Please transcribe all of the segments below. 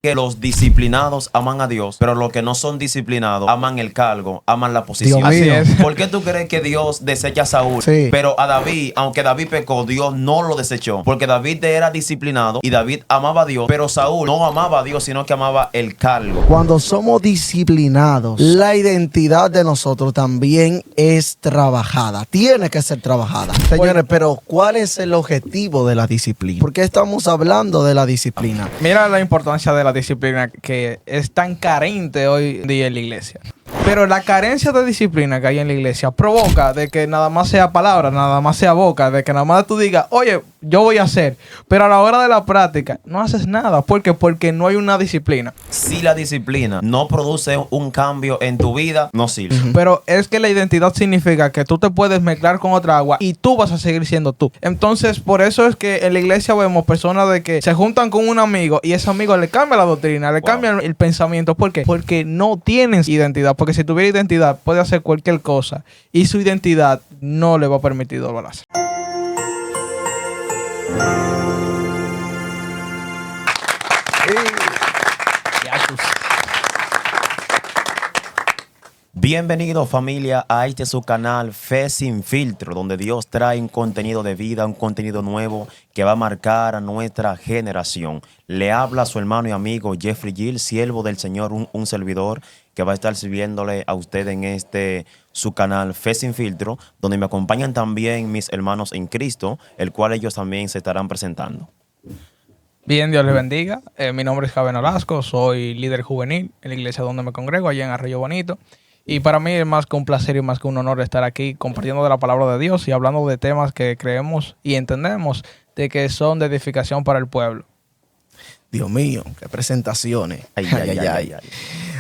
que los disciplinados aman a Dios, pero los que no son disciplinados aman el cargo, aman la posición. Dios mío. Así es. ¿Por qué tú crees que Dios desecha a Saúl? Sí. Pero a David, aunque David pecó, Dios no lo desechó. Porque David era disciplinado y David amaba a Dios, pero Saúl no amaba a Dios, sino que amaba el cargo. Cuando somos disciplinados, la identidad de nosotros también es trabajada. Tiene que ser trabajada. Señores, pero ¿cuál es el objetivo de la disciplina? ¿Por qué estamos hablando de la disciplina? Mira la importancia de la disciplina que es tan carente hoy día en la iglesia. Pero la carencia de disciplina que hay en la iglesia provoca de que nada más sea palabra, nada más sea boca, de que nada más tú digas, oye, yo voy a hacer, pero a la hora de la práctica no haces nada. ¿Por qué? Porque no hay una disciplina. Si la disciplina no produce un cambio en tu vida, no sirve. Pero es que la identidad significa que tú te puedes mezclar con otra agua y tú vas a seguir siendo tú. Entonces, por eso es que en la iglesia vemos personas de que se juntan con un amigo y ese amigo le cambia la doctrina, le cambia el pensamiento. ¿Por qué? Porque no tienen identidad. Porque si tuviera identidad, puede hacer cualquier cosa y su identidad no le va a permitir doblarse. Bienvenido familia a este su canal Fe Sin Filtro, donde Dios trae un contenido de vida, un contenido nuevo que va a marcar a nuestra generación. Le habla su hermano y amigo Jeffrey Gill, siervo del Señor, un servidor que va a estar sirviéndole a usted en este su canal Fe Sin Filtro, donde me acompañan también mis hermanos en Cristo, el cual ellos también se estarán presentando. Bien, Dios les bendiga. Mi nombre es Javier Olasco, soy líder juvenil en la iglesia donde me congrego, allá en Arroyo Bonito. Y para mí es más que un placer y más que un honor estar aquí compartiendo de la palabra de Dios y hablando de temas que creemos y entendemos de que son de edificación para el pueblo. Dios mío, qué presentaciones. Ay, ay, ay, ay.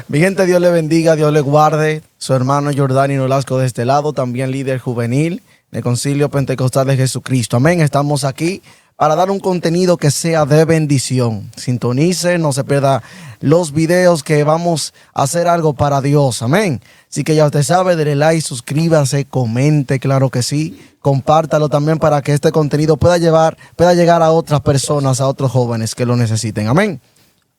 Mi gente, Dios le bendiga, Dios le guarde. Su hermano Jordani Nolasco de este lado, también líder juvenil del Concilio Pentecostal de Jesucristo. Amén. Estamos aquí para dar un contenido que sea de bendición. Sintonice, no se pierda los videos que vamos a hacer algo para Dios. Amén. Así que ya usted sabe, dele like, suscríbase, comente, claro que sí. Compártalo también para que este contenido pueda llegar a otras personas, a otros jóvenes que lo necesiten. Amén.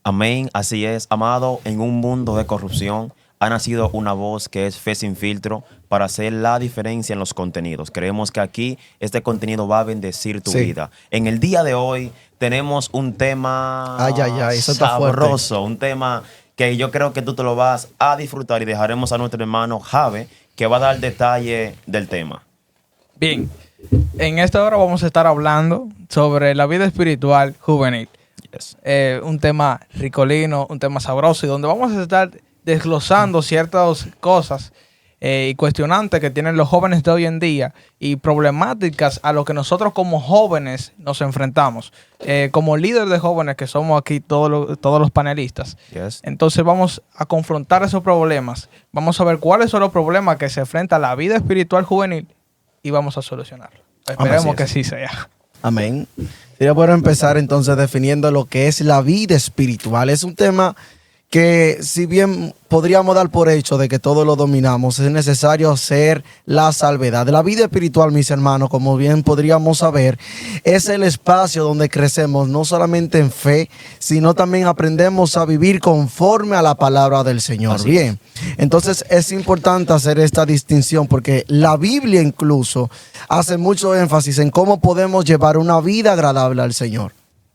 Amén, así es, amado. En un mundo de corrupción ha nacido una voz que es Fe Sin Filtro para hacer la diferencia en los contenidos. Creemos que aquí este contenido va a bendecir tu vida. En el día de hoy tenemos un tema Eso está sabroso, fuerte. un tema que yo creo que tú te lo vas a disfrutar y dejaremos a nuestro hermano Jave que va a dar detalle del tema. Bien, en esta hora vamos a estar hablando sobre la vida espiritual juvenil. Yes. Un tema ricolino, un tema sabroso y donde vamos a estar desglosando ciertas cosas y cuestionantes que tienen los jóvenes de hoy en día y problemáticas a lo que nosotros como jóvenes nos enfrentamos. Como líder de jóvenes que somos aquí todos los panelistas. Yes. Entonces vamos a confrontar esos problemas. Vamos a ver cuáles son los problemas que se enfrenta la vida espiritual juvenil y vamos a solucionarlo. Esperemos que sí sea. Amén. Sería bueno empezar entonces definiendo lo que es la vida espiritual. Es un tema que si bien podríamos dar por hecho de que todos lo dominamos, es necesario hacer la salvedad. La vida espiritual, mis hermanos, como bien podríamos saber, es el espacio donde crecemos no solamente en fe, sino también aprendemos a vivir conforme a la palabra del Señor. Así bien, entonces es importante hacer esta distinción porque la Biblia incluso hace mucho énfasis en cómo podemos llevar una vida agradable al Señor.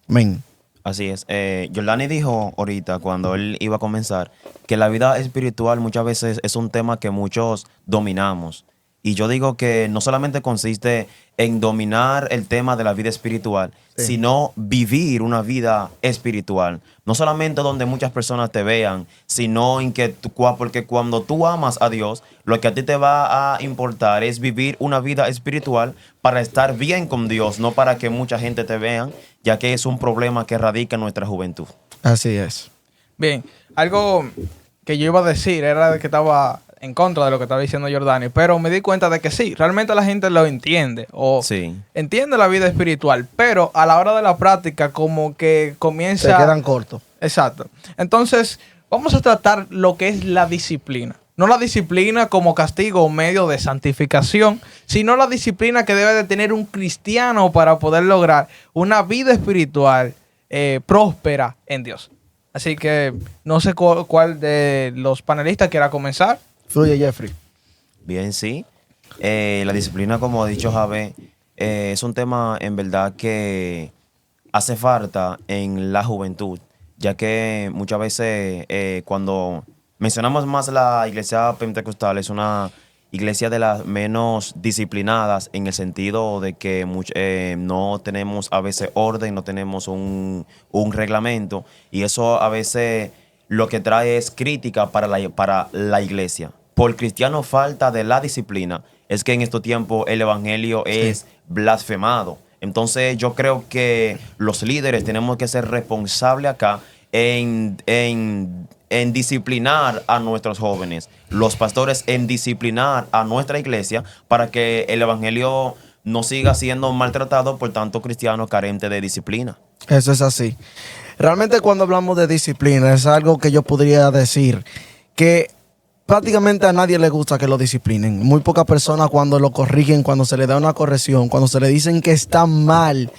Amén. Así es. Jordani dijo ahorita, cuando él iba a comenzar, que la vida espiritual muchas veces es un tema que muchos dominamos. Y yo digo que no solamente consiste en dominar el tema de la vida espiritual, sino vivir una vida espiritual. No solamente donde muchas personas te vean, sino en que porque cuando tú amas a Dios, lo que a ti te va a importar es vivir una vida espiritual para estar bien con Dios, no para que mucha gente te vean, ya que es un problema que radica en nuestra juventud. Así es. Bien, algo que yo iba a decir era de que estaba en contra de lo que estaba diciendo Jordani, pero me di cuenta de que sí, realmente la gente lo entiende o entiende la vida espiritual, pero a la hora de la práctica como que comienza... Se quedan cortos. Exacto. Entonces, vamos a tratar lo que es la disciplina. No la disciplina como castigo o medio de santificación, sino la disciplina que debe de tener un cristiano para poder lograr una vida espiritual próspera en Dios. Así que no sé cuál de los panelistas quiera comenzar. Fluye, Jeffrey. Bien, sí. La disciplina, como ha dicho Javé, es un tema en verdad que hace falta en la juventud, ya que muchas veces cuando mencionamos más la iglesia pentecostal, es una iglesia de las menos disciplinadas en el sentido de que no tenemos a veces orden, no tenemos un reglamento, y eso a veces lo que trae es crítica para la iglesia. Por cristiano falta de la disciplina, es que en estos tiempos el evangelio es blasfemado. Entonces yo creo que los líderes tenemos que ser responsables acá en disciplinar a nuestros jóvenes, los pastores en disciplinar a nuestra iglesia para que el evangelio no siga siendo maltratado por tanto cristianos carentes de disciplina. Eso es así. Realmente cuando hablamos de disciplina es algo que yo podría decir que prácticamente a nadie le gusta que lo disciplinen. Muy pocas personas cuando lo corrigen, cuando se le da una corrección, cuando se le dicen que está mal,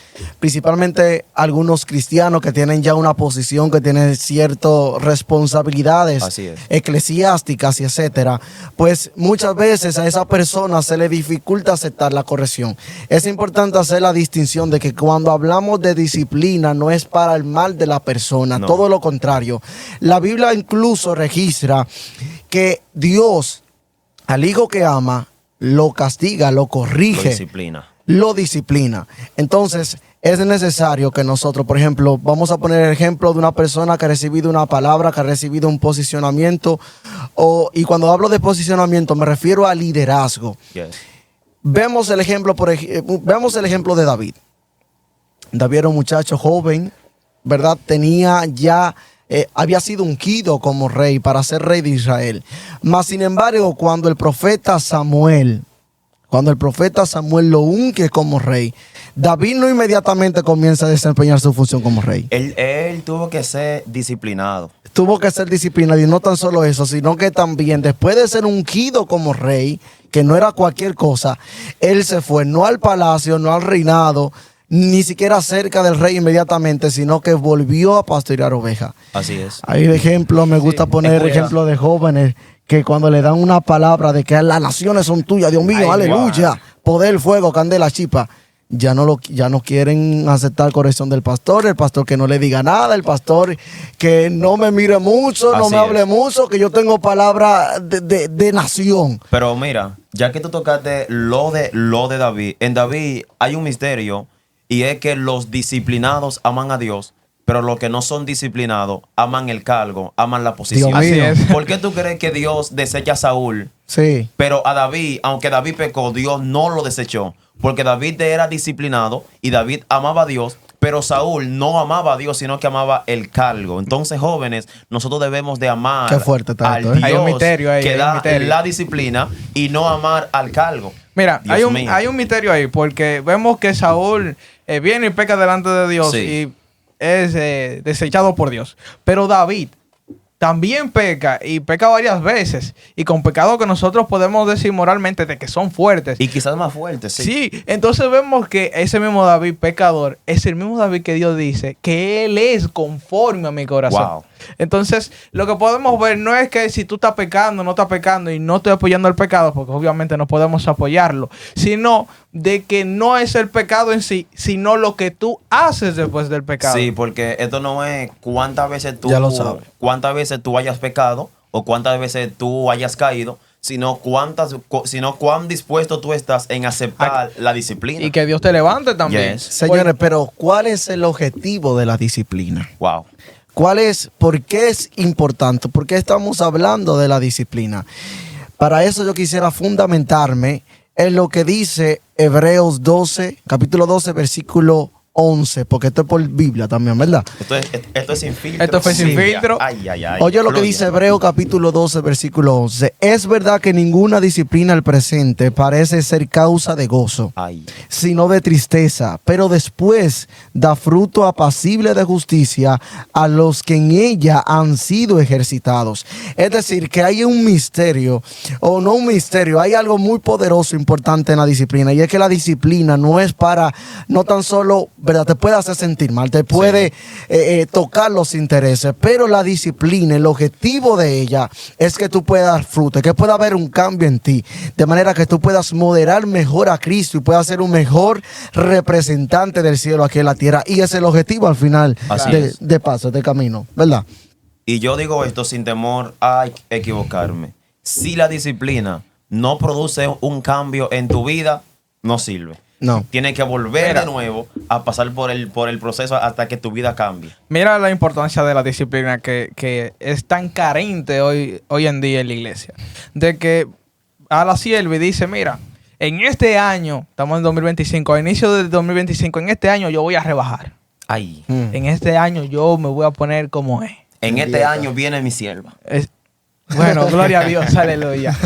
principalmente algunos cristianos que tienen ya una posición, que tienen ciertas responsabilidades eclesiásticas y etcétera, pues muchas veces a esa persona se le dificulta aceptar la corrección. Es importante hacer la distinción de que cuando hablamos de disciplina no es para el mal de la persona, no. Todo lo contrario. La Biblia incluso registra que Dios al hijo que ama lo castiga, lo corrige, lo disciplina. Entonces es necesario que nosotros, por ejemplo, vamos a poner el ejemplo de una persona que ha recibido una palabra, que ha recibido un posicionamiento, y cuando hablo de posicionamiento me refiero a liderazgo. Vemos el ejemplo, veamos el ejemplo de David. David era un muchacho joven, ¿verdad? Tenía ya había sido ungido como rey para ser rey de Israel. Mas, sin embargo, cuando el profeta Samuel lo unge como rey, David no inmediatamente comienza a desempeñar su función como rey. Él tuvo que ser disciplinado. Tuvo que ser disciplinado, y no tan solo eso, sino que también después de ser ungido como rey, que no era cualquier cosa, él se fue no al palacio, no al reinado, ni siquiera cerca del rey inmediatamente, sino que volvió a pastorear ovejas. Así es. Hay ejemplos, me gusta poner ejemplos de jóvenes que cuando le dan una palabra de que las naciones son tuyas, Dios mío, aleluya, poder, fuego, candela, chispa, ya no quieren aceptar corrección del pastor, el pastor que no le diga nada, el pastor que no me mire mucho, no me hable mucho, que yo tengo palabra de nación. Pero mira, ya que tú tocaste lo de David, en David hay un misterio. Y es que los disciplinados aman a Dios, pero los que no son disciplinados aman el cargo, aman la posición. Así es. ¿Por qué tú crees que Dios desecha a Saúl? Sí. Pero a David, aunque David pecó, Dios no lo desechó. Porque David era disciplinado y David amaba a Dios, pero Saúl no amaba a Dios, sino que amaba el cargo. Entonces, jóvenes, nosotros debemos de amar Qué fuerte está al esto, Dios hay un misterio ahí, que da la disciplina y no amar al cargo. Mira, hay un misterio ahí, porque vemos que Saúl viene y peca delante de Dios y es desechado por Dios. Pero David también peca, y peca varias veces, y con pecados que nosotros podemos decir moralmente de que son fuertes. Y quizás más fuertes, sí. Sí, entonces vemos que ese mismo David pecador es el mismo David que Dios dice que él es conforme a mi corazón. Wow. Entonces, lo que podemos ver no es que si tú estás pecando, no estás pecando y no estoy apoyando el pecado, porque obviamente no podemos apoyarlo, sino de que no es el pecado en sí, sino lo que tú haces después del pecado. Sí, porque esto no es cuántas veces tú hayas pecado o cuántas veces tú hayas caído, sino cuán dispuesto tú estás en aceptar la disciplina. Y que Dios te levante también. Yes. Señores, pero ¿cuál es el objetivo de la disciplina? Wow. ¿Por qué es importante? ¿Por qué estamos hablando de la disciplina? Para eso yo quisiera fundamentarme en lo que dice Hebreos 12, capítulo 12, versículo 11, porque esto es por Biblia también, ¿verdad? Esto es sin filtro. Esto fue sin filtro. Ay. Oye lo que dice Hebreos capítulo 12, versículo 11. Es verdad que ninguna disciplina al presente parece ser causa de gozo, sino de tristeza, pero después da fruto apacible de justicia a los que en ella han sido ejercitados. Es decir, que hay un misterio, o no un misterio, hay algo muy poderoso, importante en la disciplina, y es que la disciplina no es para, no tan solo ¿verdad? Te puede hacer sentir mal, te puede tocar los intereses, pero la disciplina, el objetivo de ella es que tú puedas dar fruto, que pueda haber un cambio en ti, de manera que tú puedas moderar mejor a Cristo y puedas ser un mejor representante del cielo aquí en la tierra. Y ese es el objetivo al final de paso, de camino, ¿verdad? Y yo digo esto sin temor a equivocarme. Si la disciplina no produce un cambio en tu vida, no sirve. No. Tienes que volver de nuevo a pasar por el proceso hasta que tu vida cambie. Mira la importancia de la disciplina que es tan carente hoy en día en la iglesia. De que a la sierva dice, mira, en este año, estamos en 2025, a inicio del 2025, en este año yo voy a rebajar. Ay. En este año yo me voy a poner como es. En este año viene mi sierva. Bueno, gloria a Dios, aleluya.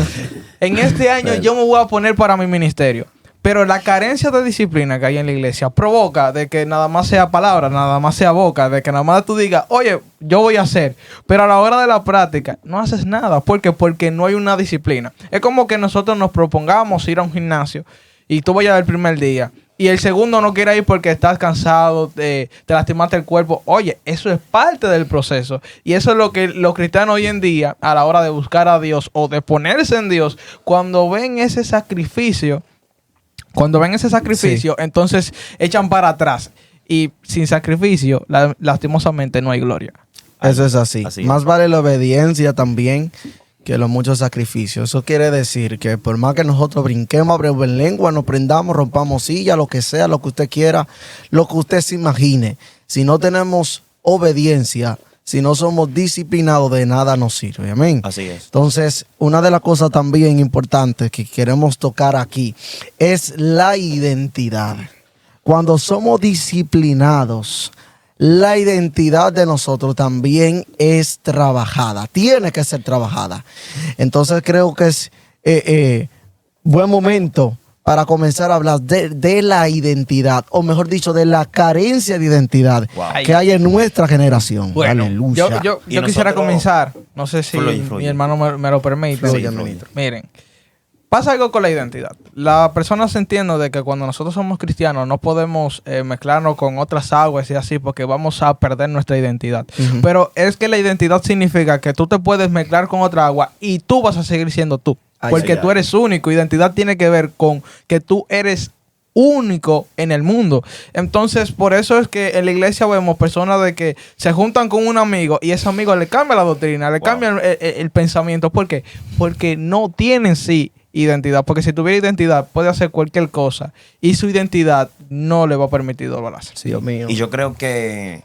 En este año yo me voy a poner para mi ministerio. Pero la carencia de disciplina que hay en la iglesia provoca de que nada más sea palabra, nada más sea boca, de que nada más tú digas, oye, yo voy a hacer, pero a la hora de la práctica no haces nada. ¿Por qué? Porque no hay una disciplina. Es como que nosotros nos propongamos ir a un gimnasio y tú vayas el primer día y el segundo no quiere ir porque estás cansado, te lastimaste el cuerpo. Oye, eso es parte del proceso. Y eso es lo que los cristianos hoy en día, a la hora de buscar a Dios o de ponerse en Dios, cuando ven ese sacrificio, entonces echan para atrás. Y sin sacrificio, lastimosamente, no hay gloria. Eso es así. Más es. vale la obediencia también que los muchos sacrificios. Eso quiere decir que por más que nosotros brinquemos, abrimos en lengua, nos prendamos, rompamos silla, lo que sea, lo que usted quiera, lo que usted se imagine, si no tenemos obediencia, si no somos disciplinados, de nada nos sirve. Amén. Así es. Entonces, una de las cosas también importantes que queremos tocar aquí es la identidad. Cuando somos disciplinados, la identidad de nosotros también es trabajada. Tiene que ser trabajada. Entonces, creo que es buen momento para comenzar a hablar de la identidad, o mejor dicho, de la carencia de identidad que hay en nuestra generación. Bueno, aleluya. yo quisiera comenzar, no sé si fluye. mi hermano me lo permite. Sí, fluye. Miren, pasa algo con la identidad. La persona se entiende de que cuando nosotros somos cristianos no podemos mezclarnos con otras aguas y así porque vamos a perder nuestra identidad. Pero es que la identidad significa que tú te puedes mezclar con otra agua y tú vas a seguir siendo tú. Porque tú eres único. Identidad tiene que ver con que tú eres único en el mundo. Entonces, por eso es que en la iglesia vemos personas de que se juntan con un amigo y ese amigo le cambia la doctrina, le cambia el pensamiento. ¿Por qué? Porque no tienen identidad. Porque si tuviera identidad, puede hacer cualquier cosa. Y su identidad no le va a permitir doblarse. Sí, Dios mío. Y yo creo que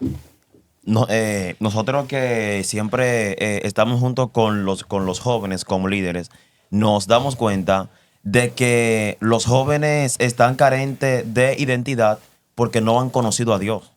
nosotros que siempre estamos junto con los jóvenes como líderes, nos damos cuenta de que los jóvenes están carentes de identidad porque no han conocido a Dios.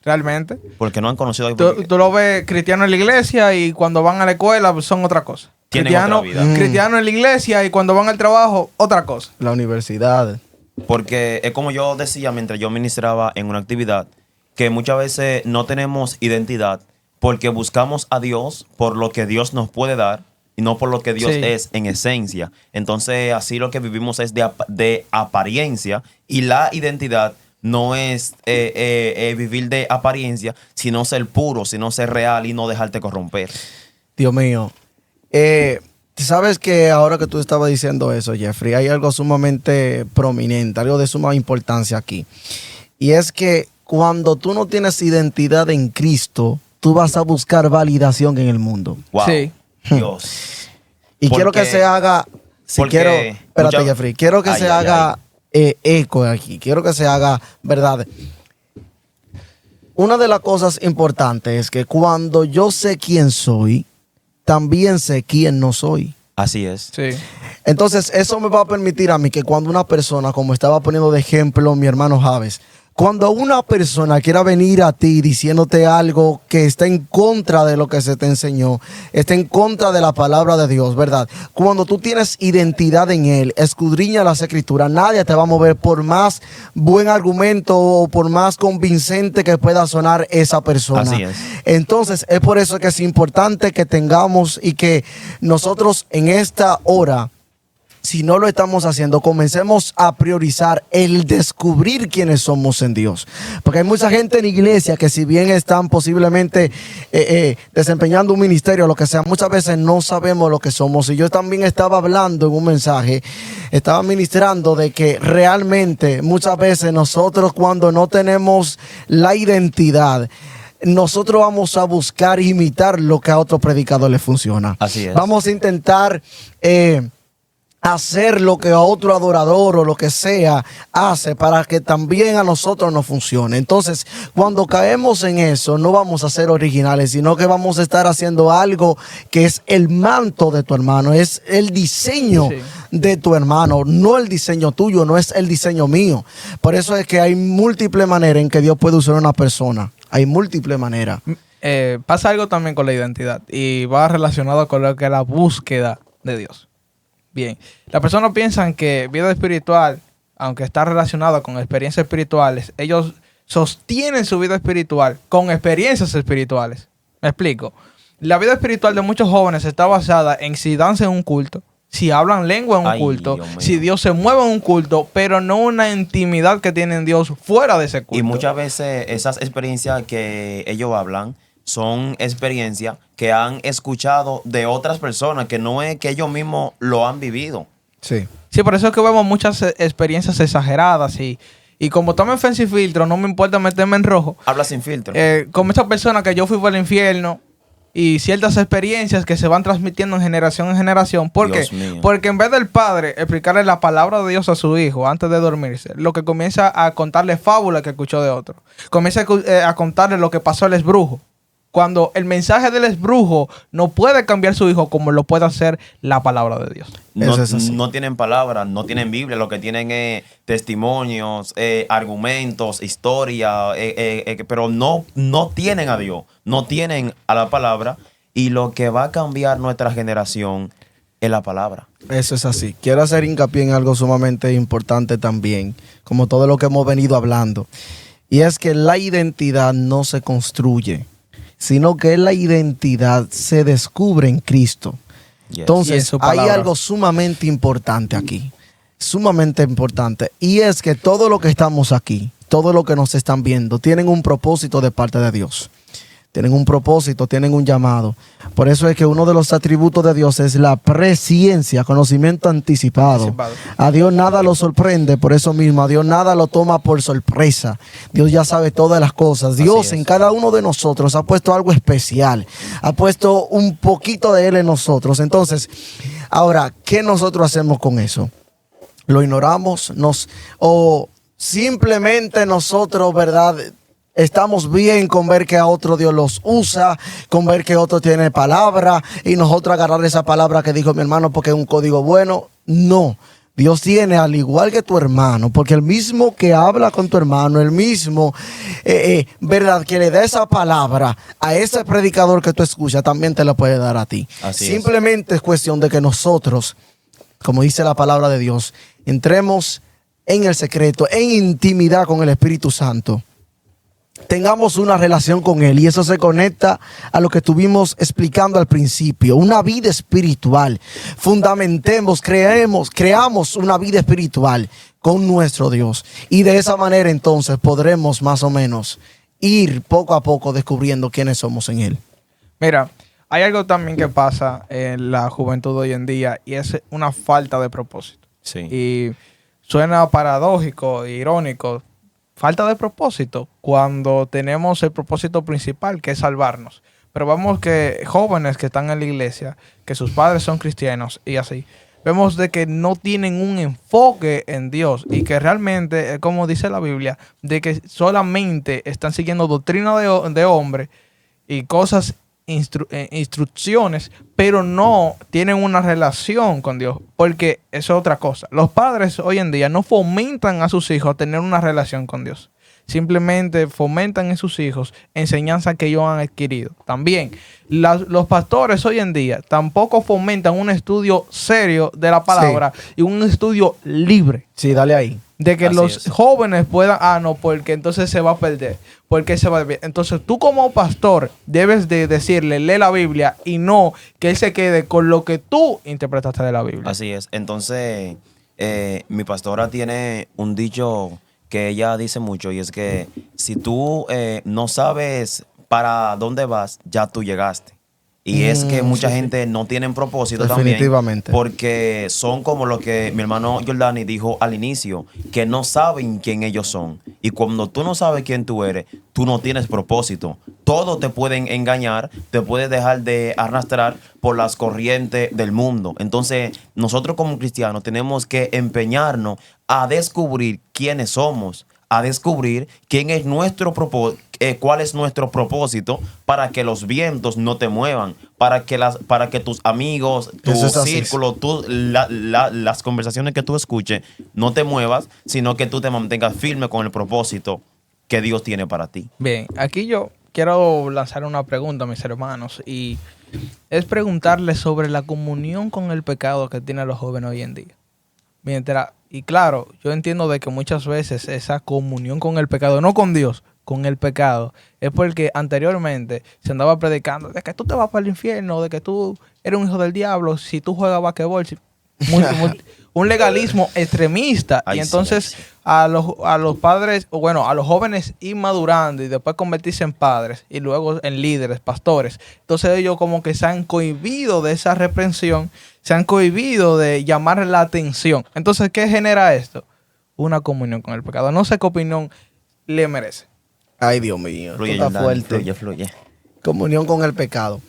Realmente. Porque no han conocido a Dios. Tú lo ves cristiano en la iglesia y cuando van a la escuela son otra cosa. Tienen otra vida. Cristiano en la iglesia y cuando van al trabajo, otra cosa. La universidad. Porque es como yo decía mientras yo ministraba en una actividad, que muchas veces no tenemos identidad porque buscamos a Dios por lo que Dios nos puede dar y no por lo que Dios es en esencia. Entonces, así lo que vivimos es de apariencia, y la identidad no es vivir de apariencia, sino ser puro, sino ser real y no dejarte corromper. Dios mío. Sabes que ahora que tú estabas diciendo eso, Jeffrey, hay algo sumamente prominente, algo de suma importancia aquí. Y es que cuando tú no tienes identidad en Cristo, tú vas a buscar validación en el mundo. Wow. Sí. Dios. Y quiero que se haga, espérate, Jeffrey, quiero que se haga eco aquí, quiero que se haga verdad. Una de las cosas importantes es que cuando yo sé quién soy, también sé quién no soy. Así es. Sí. Entonces, eso me va a permitir a mí que cuando una persona, como estaba poniendo de ejemplo mi hermano Javes, cuando una persona quiera venir a ti diciéndote algo que está en contra de lo que se te enseñó, está en contra de la palabra de Dios, ¿verdad? Cuando tú tienes identidad en Él, escudriña las Escrituras, nadie te va a mover por más buen argumento o por más convincente que pueda sonar esa persona. Así es. Entonces, es por eso que es importante que tengamos y que nosotros en esta hora Si no lo estamos haciendo, comencemos a priorizar el descubrir quiénes somos en Dios. Porque hay mucha gente en la iglesia que, si bien están posiblemente desempeñando un ministerio o lo que sea, muchas veces no sabemos lo que somos. Y yo también estaba hablando en un mensaje, estaba ministrando de que realmente muchas veces nosotros, cuando no tenemos la identidad, nosotros vamos a buscar imitar lo que a otro predicador le funciona. Así es. Vamos a intentar hacer lo que a otro adorador o lo que sea hace para que también a nosotros nos funcione. Entonces, cuando caemos en eso, no vamos a ser originales, sino que vamos a estar haciendo algo que es el manto de tu hermano, es el diseño de tu hermano, no el diseño tuyo, no es el diseño mío. Por eso es que hay múltiples maneras en que Dios puede usar a una persona. Hay múltiples maneras. Pasa algo también con la identidad y va relacionado con lo que es la búsqueda de Dios. Bien, las personas piensan que vida espiritual, aunque está relacionada con experiencias espirituales, ellos sostienen su vida espiritual con experiencias espirituales. Me explico. La vida espiritual de muchos jóvenes está basada en si danzan en un culto, si hablan lengua en un culto, si Dios se mueve en un culto, pero no una intimidad que tienen Dios fuera de ese culto. Y muchas veces esas experiencias que ellos hablan son experiencias que han escuchado de otras personas, que no es que ellos mismos lo han vivido. Sí. Sí, por eso es que vemos muchas experiencias exageradas y como tomen fe sin filtro, no me importa meterme en rojo. Habla sin filtro. Como esta persona que yo fui por el infierno y ciertas experiencias que se van transmitiendo en generación. ¿Por qué? Porque en vez del padre explicarle la palabra de Dios a su hijo antes de dormirse, lo que comienza a contarle fábulas que escuchó de otro. Comienza a contarle lo que pasó al esbrujo. Cuando el mensaje del esbrujo no puede cambiar su hijo como lo puede hacer la palabra de Dios. No tienen palabras, no tienen Biblia, lo que tienen es testimonios, argumentos, historia, pero no tienen a Dios, no tienen a la palabra, y lo que va a cambiar nuestra generación es la palabra. Eso es así. Quiero hacer hincapié en algo sumamente importante también, como todo lo que hemos venido hablando, y es que la identidad no se construye, sino que la identidad se descubre en Cristo. Yes. Entonces, hay algo sumamente importante aquí, sumamente importante, y es que todo lo que estamos aquí, todo lo que nos están viendo, tienen un propósito de parte de Dios. Tienen un propósito, tienen un llamado. Por eso es que uno de los atributos de Dios es la presciencia, conocimiento anticipado. A Dios nada lo sorprende, por eso mismo, a Dios nada lo toma por sorpresa. Dios ya sabe todas las cosas. Dios en cada uno de nosotros ha puesto algo especial, ha puesto un poquito de Él en nosotros. Entonces, ahora, ¿qué nosotros hacemos con eso? ¿Lo ignoramos? ¿O simplemente nosotros, verdad, estamos bien con ver que a otro Dios los usa, con ver que otro tiene palabra y nosotros agarrar esa palabra que dijo mi hermano porque es un código bueno? No. Dios tiene, al igual que tu hermano, porque el mismo que habla con tu hermano, el mismo, verdad, que le da esa palabra a ese predicador que tú escuchas, también te la puede dar a ti. Simplemente es cuestión de que nosotros, como dice la palabra de Dios, entremos en el secreto, en intimidad con el Espíritu Santo. Tengamos una relación con Él, y eso se conecta a lo que estuvimos explicando al principio, una vida espiritual. Fundamentemos, creamos una vida espiritual con nuestro Dios, y de esa manera entonces podremos más o menos ir poco a poco descubriendo quiénes somos en Él. Mira, hay algo también que pasa en la juventud hoy en día, y es una falta de propósito. Sí. Y suena paradójico, irónico. Falta de propósito cuando tenemos el propósito principal, que es salvarnos. Pero vemos que jóvenes que están en la iglesia, que sus padres son cristianos y así, vemos de que no tienen un enfoque en Dios y que realmente, como dice la Biblia, de que solamente están siguiendo doctrina de hombre y cosas, instrucciones, pero no tienen una relación con Dios, porque eso es otra cosa. Los padres hoy en día no fomentan a sus hijos a tener una relación con Dios, simplemente fomentan en sus hijos enseñanzas que ellos han adquirido. También, los pastores hoy en día tampoco fomentan un estudio serio de la palabra y un estudio libre. Sí, dale ahí. De que Así los es. jóvenes puedan, no, porque entonces se va a perder, porque se va a perder. Entonces tú como pastor debes de decirle, lee la Biblia y no que él se quede con lo que tú interpretaste de la Biblia. Así es. Entonces, mi pastora tiene un dicho que ella dice mucho y es que si tú no sabes para dónde vas, ya tú llegaste. Y es que mucha gente no tiene propósito Definitivamente. también porque son como lo que mi hermano Jordani dijo al inicio, que no saben quién ellos son. Y cuando tú no sabes quién tú eres, tú no tienes propósito. Todos te pueden engañar, te puedes dejar de arrastrar por las corrientes del mundo. Entonces, nosotros como cristianos tenemos que empeñarnos a descubrir quiénes somos, a descubrir quién es nuestro propósito, cuál es nuestro propósito para que los vientos no te muevan, para que tus amigos, tu Eso es así. círculo, las conversaciones que tú escuches no te muevas, sino que tú te mantengas firme con el propósito que Dios tiene para ti. Bien, aquí yo quiero lanzar una pregunta a mis hermanos y es preguntarles sobre la comunión con el pecado que tienen los jóvenes hoy en día. Y claro, yo entiendo de que muchas veces esa comunión con el pecado, no con Dios, con el pecado, es porque anteriormente se andaba predicando de que tú te vas para el infierno, de que tú eres un hijo del diablo si tú juegas basquetbol. Un legalismo extremista. Ay, y sí, entonces ay, sí. a los padres, o bueno, a los jóvenes ir madurando y después convertirse en padres y luego en líderes, pastores. Entonces ellos como que se han cohibido de esa reprensión, se han cohibido de llamar la atención. Entonces, ¿qué genera esto? Una comunión con el pecado. No sé qué opinión le merece. Ay, Dios mío. Fluye, Esto está Jordani, fuerte. fluye. Comunión con el pecado.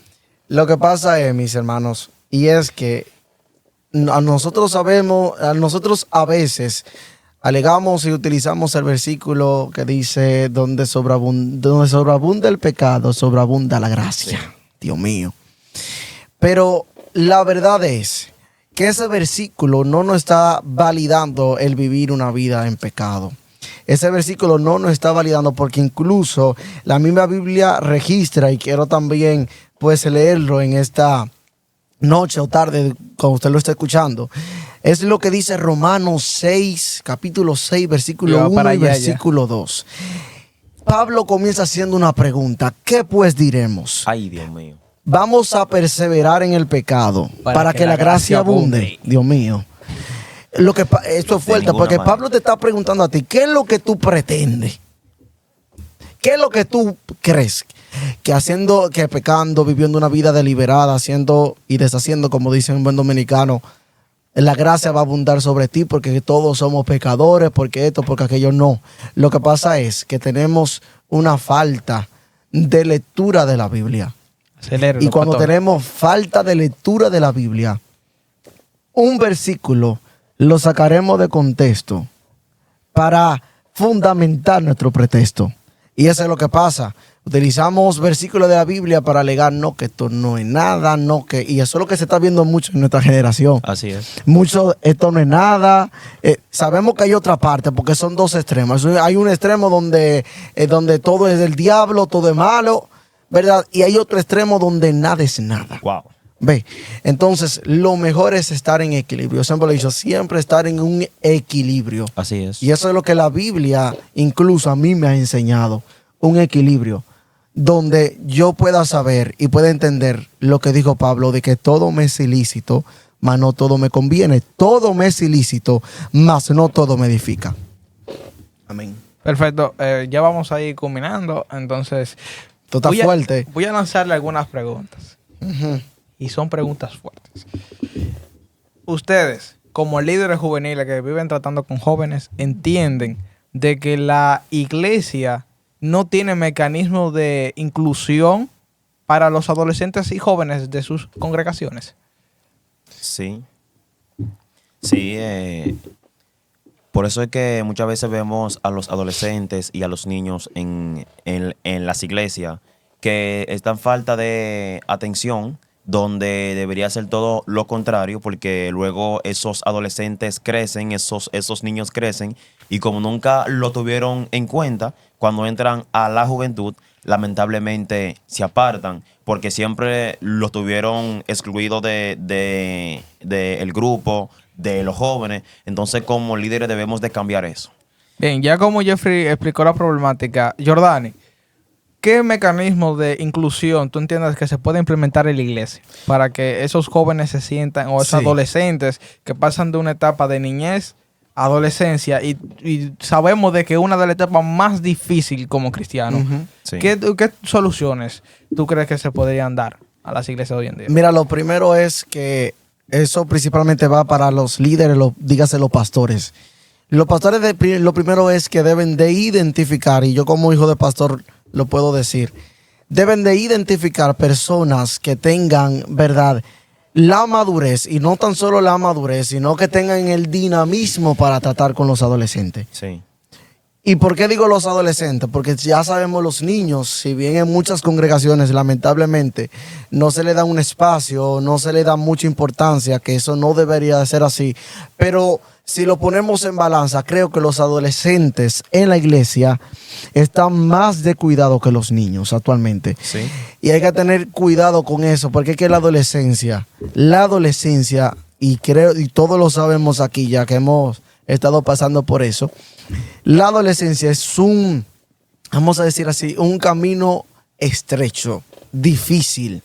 Lo que pasa es, mis hermanos, y es que a nosotros a veces alegamos y utilizamos el versículo que dice donde sobreabunda el pecado, sobreabunda la gracia. Dios mío. Pero la verdad es que ese versículo no nos está validando el vivir una vida en pecado. Ese versículo no nos está validando porque incluso la misma Biblia registra, y quiero también pues leerlo en esta noche o tarde cuando usted lo está escuchando, es lo que dice Romanos 6, capítulo 6, versículo 1 y versículo 2. Pablo comienza haciendo una pregunta: ¿qué pues diremos? Ay, Dios mío. ¿Vamos a perseverar en el pecado para que la gracia abunde? Dios mío. Esto es fuerte porque Pablo te está preguntando a ti, ¿qué es lo que tú pretendes? ¿Qué es lo que tú crees? Que pecando, viviendo una vida deliberada, haciendo y deshaciendo, como dice un buen dominicano, la gracia va a abundar sobre ti porque todos somos pecadores, porque esto, porque aquello. No. Lo que pasa es que tenemos una falta de lectura de la Biblia. Y cuando tenemos falta de lectura de la Biblia, un versículo lo sacaremos de contexto para fundamentar nuestro pretexto. Y eso es lo que pasa. Utilizamos versículos de la Biblia para alegar, no, que esto no es nada, y eso es lo que se está viendo mucho en nuestra generación. Así es. Mucho, esto no es nada. Sabemos que hay otra parte, porque son dos extremos. Hay un extremo donde todo es del diablo, todo es malo, ¿verdad? Y hay otro extremo donde nada es nada. Wow. Ve, entonces lo mejor es estar en equilibrio. Siempre lo he dicho, siempre estar en un equilibrio. Así es. Y eso es lo que la Biblia incluso a mí me ha enseñado, un equilibrio donde yo pueda saber y pueda entender lo que dijo Pablo, de que todo me es ilícito, mas no todo me conviene. Todo me es ilícito, mas no todo me edifica. Amén. Perfecto. Ya vamos a ir culminando. Entonces, Esto está fuerte. Voy a lanzarle algunas preguntas. Ujú. Y son preguntas fuertes. Ustedes, como líderes juveniles que viven tratando con jóvenes, entienden de que la iglesia no tiene mecanismos de inclusión para los adolescentes y jóvenes de sus congregaciones. Sí. Sí, por eso es que muchas veces vemos a los adolescentes y a los niños en las iglesias que están falta de atención, donde debería ser todo lo contrario, porque luego esos adolescentes crecen, esos niños crecen, y como nunca lo tuvieron en cuenta, cuando entran a la juventud, lamentablemente se apartan porque siempre los tuvieron excluidos de el grupo, de los jóvenes. Entonces, como líderes debemos de cambiar eso. Bien, ya como Jeffrey explicó la problemática, Jordani, ¿qué mecanismo de inclusión tú entiendes que se puede implementar en la iglesia para que esos jóvenes se sientan, o esos Sí. adolescentes que pasan de una etapa de niñez a adolescencia y sabemos de que es una de las etapas más difíciles como cristiano? Ujú. Sí. ¿Qué soluciones tú crees que se podrían dar a las iglesias hoy en día? Mira, lo primero es que eso principalmente va para los líderes, dígase los pastores. Los pastores, lo primero es que deben de identificar, y yo como hijo de pastor lo puedo decir, deben de identificar personas que tengan, ¿verdad?, la madurez, y no tan solo la madurez, sino que tengan el dinamismo para tratar con los adolescentes. Sí. ¿Y por qué digo los adolescentes? Porque ya sabemos los niños, si bien en muchas congregaciones lamentablemente no se le da un espacio, no se le da mucha importancia, que eso no debería de ser así, pero si lo ponemos en balanza, creo que los adolescentes en la iglesia están más de cuidado que los niños actualmente. Sí. Y hay que tener cuidado con eso, porque es que la adolescencia, y creo, y todos lo sabemos aquí ya que hemos estado pasando por eso, la adolescencia es vamos a decir así, un camino estrecho, difícil,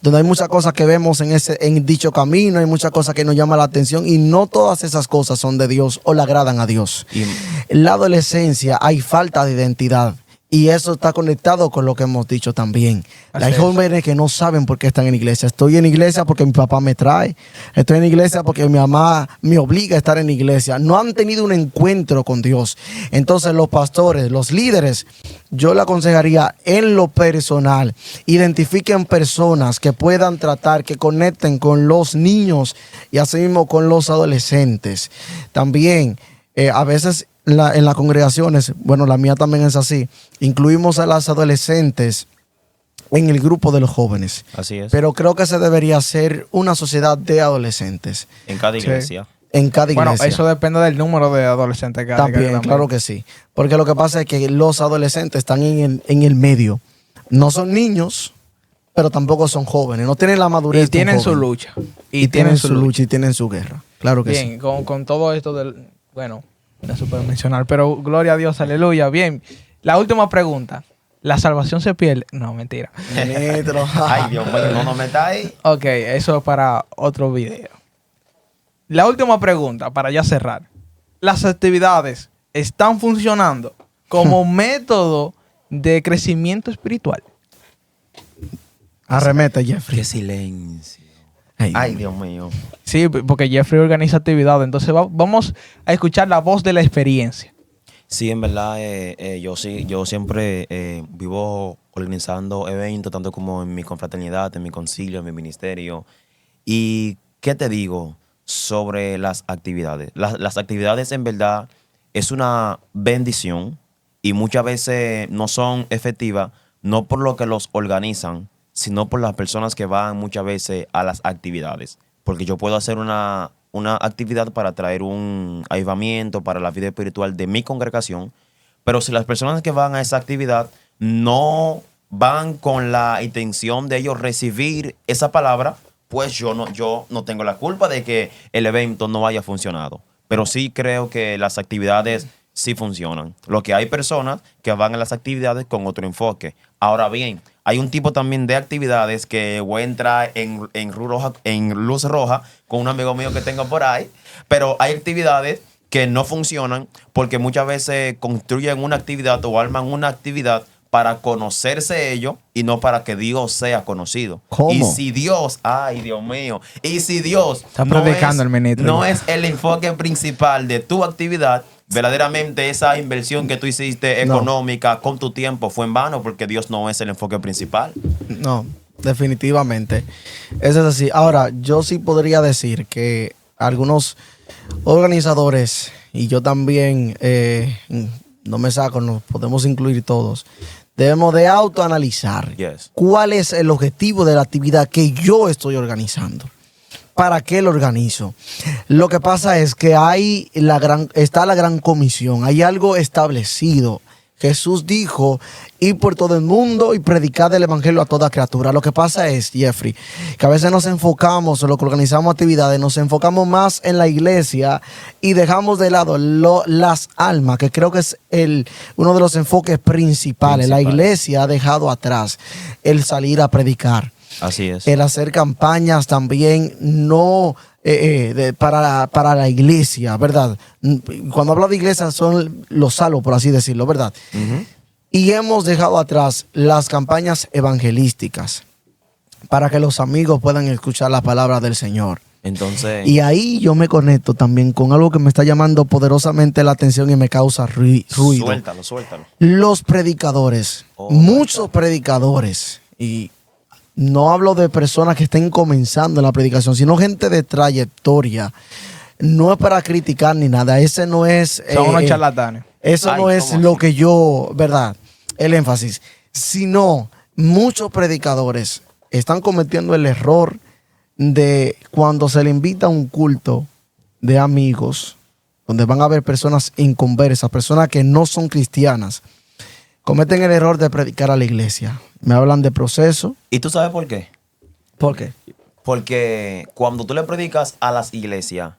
donde hay muchas cosas que vemos en dicho camino, hay muchas cosas que nos llaman la atención y no todas esas cosas son de Dios o le agradan a Dios. Y En la adolescencia hay falta de identidad. Y eso está conectado con lo que hemos dicho también. Así Hay es. jóvenes que no saben por qué están en iglesia. Estoy en iglesia porque mi papá me trae. Estoy en iglesia porque mi mamá me obliga a estar en iglesia. No han tenido un encuentro con Dios. Entonces los pastores, los líderes, yo le aconsejaría en lo personal, identifiquen personas que puedan tratar, que conecten con los niños y así mismo con los adolescentes. También, a veces en las congregaciones, bueno, la mía también es así, incluimos a las adolescentes en el grupo de los jóvenes. así es. Pero creo que se debería hacer una sociedad de adolescentes En cada Sí. iglesia. en cada iglesia. Bueno, eso depende del número de adolescentes que haya. También, claro que sí. Porque lo que pasa es que los adolescentes están en el medio. No son niños, pero tampoco son jóvenes. No tienen la madurez. Y de un tienen su joven. lucha. Y tienen su lucha y tienen su guerra. Claro que sí. Bien, con todo esto del... Bueno, no se puede mencionar, pero gloria a Dios, aleluya. Bien, la última pregunta. ¿La salvación se pierde? No, mentira. Ministro. Ay, Dios mío, no me está ahí. Ok, eso es para otro video. La última pregunta, para ya cerrar. ¿Las actividades están funcionando como método de crecimiento espiritual? Arremete, Jeffrey. Qué silencio. Ay, Ay, Dios mío. Sí, porque Jeffrey organiza actividades. Entonces vamos a escuchar la voz de la experiencia. Sí, en verdad, yo siempre vivo organizando eventos, tanto como en mi confraternidad, en mi concilio, en mi ministerio. ¿Y qué te digo sobre las actividades? Las actividades, en verdad, es una bendición y muchas veces no son efectivas, no por lo que los organizan, sino por las personas que van muchas veces a las actividades. Porque yo puedo hacer una actividad para traer un avivamiento para la vida espiritual de mi congregación, pero si las personas que van a esa actividad no van con la intención de ellos recibir esa palabra, pues yo no tengo la culpa de que el evento no haya funcionado. Pero sí creo que las actividades sí funcionan. Lo que hay personas que van a las actividades con otro enfoque. Ahora bien, hay un tipo también de actividades que voy a entrar en luz roja con un amigo mío que tengo por ahí, pero hay actividades que no funcionan porque muchas veces construyen una actividad o arman una actividad para conocerse ellos y no para que Dios sea conocido. ¿Cómo? Y si Dios, ay Dios mío, y si Dios Está predicando el ministro. no es el enfoque principal de tu actividad, verdaderamente esa inversión que tú hiciste No. económica con tu tiempo fue en vano porque Dios no es el enfoque principal. No, definitivamente. Eso es así. Ahora, yo sí podría decir que algunos organizadores, y yo también, no me saco, nos podemos incluir todos, debemos de autoanalizar Yes. cuál es el objetivo de la actividad que yo estoy organizando. ¿Para qué lo organizo? Lo que pasa es que está la gran comisión, hay algo establecido Jesús dijo, ir por todo el mundo y predicar el evangelio a toda criatura. Lo que pasa es, Jeffrey, que a veces nos enfocamos en lo que organizamos actividades, nos enfocamos más en la iglesia y dejamos de lado las almas, que creo que es uno de los enfoques principales. La iglesia ha dejado atrás el salir a predicar. Así es. El hacer campañas también no para la iglesia, ¿verdad? Cuando hablo de iglesia son los salvos, por así decirlo, ¿verdad? Y hemos dejado atrás las campañas evangelísticas para que los amigos puedan escuchar la palabra del Señor. Entonces, Y ahí yo me conecto también con algo que me está llamando poderosamente la atención y me causa ruido. suéltalo. Los predicadores, muchos predicadores, y no hablo de personas que estén comenzando en la predicación, sino gente de trayectoria. No es para criticar ni nada. Ese no es... Son unos charlatanes. Eso no es lo que yo, ¿verdad? El énfasis. Sino muchos predicadores están cometiendo el error de cuando se le invita a un culto de amigos, donde van a haber personas inconversas, personas que no son cristianas, cometen el error de predicar a la iglesia. Me hablan de proceso. ¿Y tú sabes por qué? ¿Por qué? Porque cuando tú le predicas a las iglesias,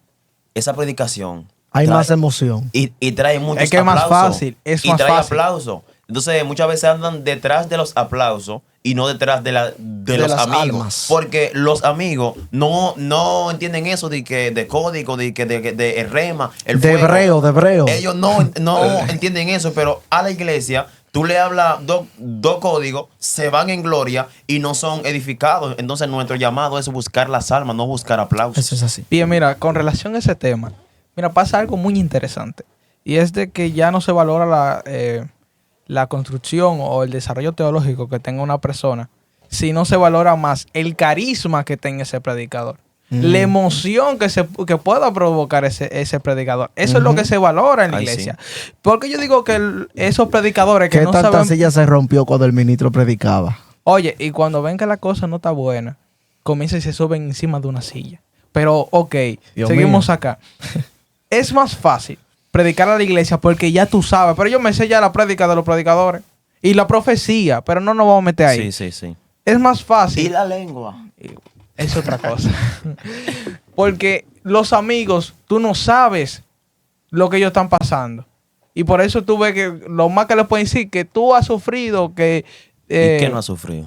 esa predicación Hay trae- más emoción. y trae muchos Es que es más aplausos. fácil, es y más trae fácil. aplausos. Entonces muchas veces andan detrás de los aplausos y no detrás de los las amigos. almas. Porque los amigos no entienden eso de código, de rema, el De fuego. hebreo. Ellos no entienden eso, pero a la iglesia tú le hablas dos códigos, se van en gloria y no son edificados. Entonces nuestro llamado es buscar las almas, no buscar aplausos. Eso es así. Bien, mira, con relación a ese tema, mira, pasa algo muy interesante. Y es de que ya no se valora la construcción o el desarrollo teológico que tenga una persona, sino se valora más el carisma que tenga ese predicador. La emoción que pueda provocar ese predicador. Eso es lo que se valora en la Ay, iglesia. Porque yo digo que esos predicadores que ¿Qué no tanta saben... silla se rompió cuando el ministro predicaba? Oye, y cuando ven que la cosa no está buena, comienzan y se suben encima de una silla. Pero, ok, Dios seguimos mío. acá. Es más fácil predicar a la iglesia porque ya tú sabes, pero yo me sé ya la prédica de los predicadores y la profecía, pero no nos vamos a meter ahí. Sí. Es más fácil. Y la lengua. Es otra cosa. Porque los amigos, tú no sabes lo que ellos están pasando. Y por eso tú ves que lo más que les pueden decir que tú has sufrido, que... ¿Y qué no ha sufrido?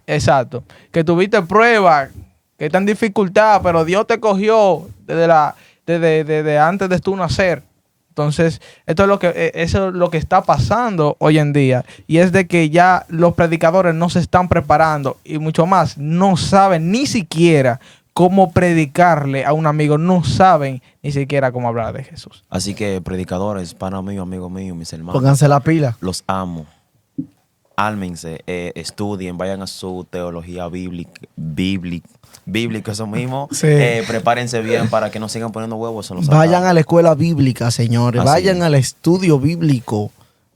Exacto. Que tuviste pruebas, que está en dificultad, pero Dios te cogió desde antes de tú nacer. Entonces, eso es lo que está pasando hoy en día. Y es de que ya los predicadores no se están preparando y mucho más, no saben ni siquiera cómo predicarle a un amigo, no saben ni siquiera cómo hablar de Jesús. Así que predicadores, pana mío, amigo mío, mis hermanos, Pónganse la pila. los amo. Álmense, estudien, vayan a su teología bíblica, eso mismo. Sí. Prepárense bien para que no sigan poniendo huevos en los Vayan altares. a la escuela bíblica, señores. Así Vayan es. al estudio bíblico.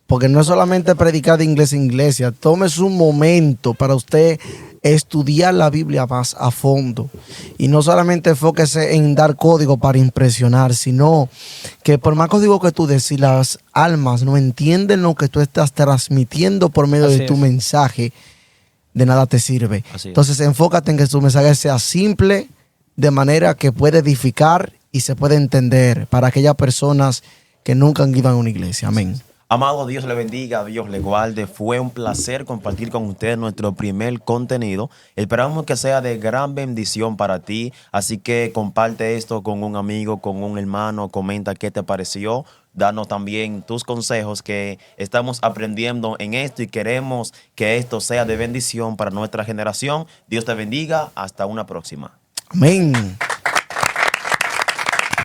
Porque no es solamente predicar de iglesia en iglesia. Tómese un momento para usted estudiar la Biblia más a fondo. Y no solamente enfóquese en dar código para impresionar, sino que por más código que tú des, si las almas no entienden lo que tú estás transmitiendo por medio Así de tu es. mensaje, de nada te sirve. Así es. Entonces enfócate en que tu mensaje sea simple, de manera que pueda edificar y se puede entender para aquellas personas que nunca han ido a una iglesia. Amén. Amado, Dios le bendiga, Dios le guarde. Fue un placer compartir con ustedes nuestro primer contenido. Esperamos que sea de gran bendición para ti. Así que comparte esto con un amigo, con un hermano. Comenta qué te pareció. Danos también tus consejos, que estamos aprendiendo en esto y queremos que esto sea de bendición para nuestra generación. Dios te bendiga. Hasta una próxima. Amén.